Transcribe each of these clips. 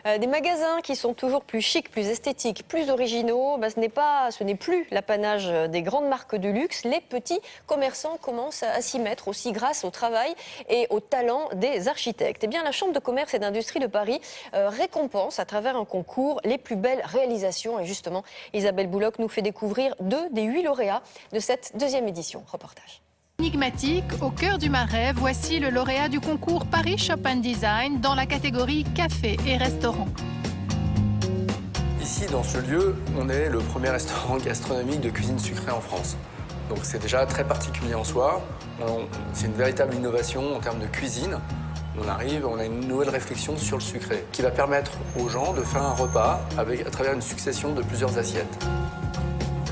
Des magasins qui sont toujours plus chics, plus esthétiques, plus originaux, ce n'est plus l'apanage des grandes marques de luxe. Les petits commerçants commencent à s'y mettre aussi grâce au travail et au talent des architectes. Eh bien, la Chambre de commerce et d'industrie de Paris récompense à travers un concours les plus belles réalisations. Et justement, Isabelle Bouloc nous fait découvrir 2 des 8 lauréats de cette 2e édition. Reportage. Énigmatique, au cœur du Marais, voici le lauréat du concours Paris Shop & Design dans la catégorie café et restaurant. Ici, dans ce lieu, on est le premier restaurant gastronomique de cuisine sucrée en France. Donc c'est déjà très particulier en soi. C'est une véritable innovation en termes de cuisine. On a une nouvelle réflexion sur le sucré qui va permettre aux gens de faire un repas à travers une succession de plusieurs assiettes.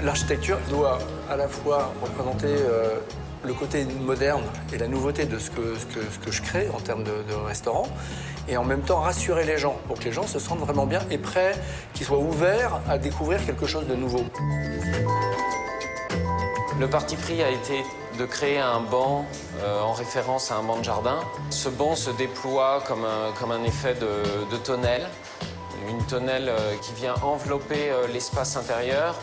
L'architecture doit à la fois représenter le côté moderne et la nouveauté de ce que je crée en termes de restaurant, et en même temps rassurer les gens pour que les gens se sentent vraiment bien et prêts, qu'ils soient ouverts à découvrir quelque chose de nouveau. Le parti pris a été de créer un banc en référence à un banc de jardin. Ce banc se déploie comme un effet de tonnelle, une tonnelle qui vient envelopper l'espace intérieur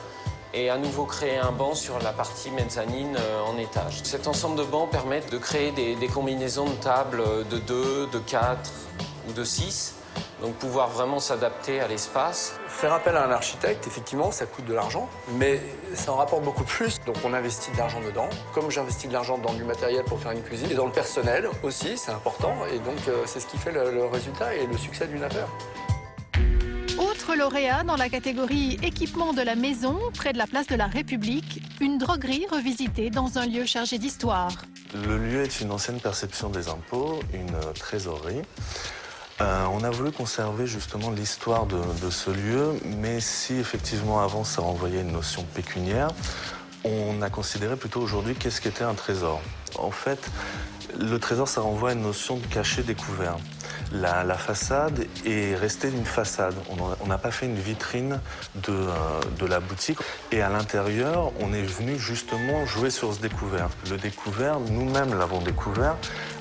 et à nouveau créer un banc sur la partie mezzanine en étage. Cet ensemble de bancs permet de créer des combinaisons de tables de 2, de 4 ou de 6, donc pouvoir vraiment s'adapter à l'espace. Faire appel à un architecte, effectivement, ça coûte de l'argent, mais ça en rapporte beaucoup plus. Donc on investit de l'argent dedans, comme j'investis de l'argent dans du matériel pour faire une cuisine, et dans le personnel aussi, c'est important, et donc c'est ce qui fait le résultat et le succès d'une affaire. Autre lauréat dans la catégorie équipement de la maison, près de la place de la République, une droguerie revisitée dans un lieu chargé d'histoire. Le lieu est une ancienne perception des impôts, une trésorerie. On a voulu conserver justement l'histoire de ce lieu, mais si effectivement avant ça renvoyait à une notion pécuniaire, on a considéré plutôt aujourd'hui qu'est-ce qu'était un trésor. En fait, le trésor, ça renvoie à une notion de cachet découvert. La façade est restée une façade. On n'a pas fait une vitrine de la boutique. Et à l'intérieur, on est venu justement jouer sur ce découvert. Le découvert, nous-mêmes l'avons découvert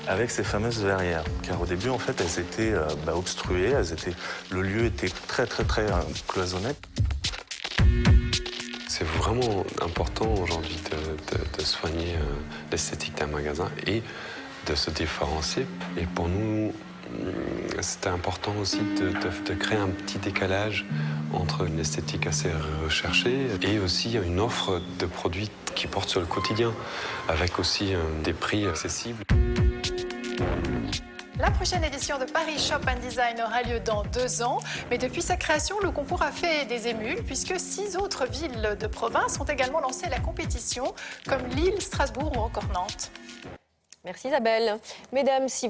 avec ces fameuses verrières. Car au début, en fait, elles étaient obstruées. Le lieu était très cloisonné. C'est vraiment important aujourd'hui de soigner l'esthétique d'un magasin et de se différencier. Et pour nous, c'était important aussi de créer un petit décalage entre une esthétique assez recherchée et aussi une offre de produits qui portent sur le quotidien, avec aussi des prix accessibles. La prochaine édition de Paris Shop & Design aura lieu dans 2 ans. Mais depuis sa création, le concours a fait des émules puisque 6 autres villes de province ont également lancé la compétition, comme Lille, Strasbourg ou encore Nantes. Merci Isabelle. Mesdames, si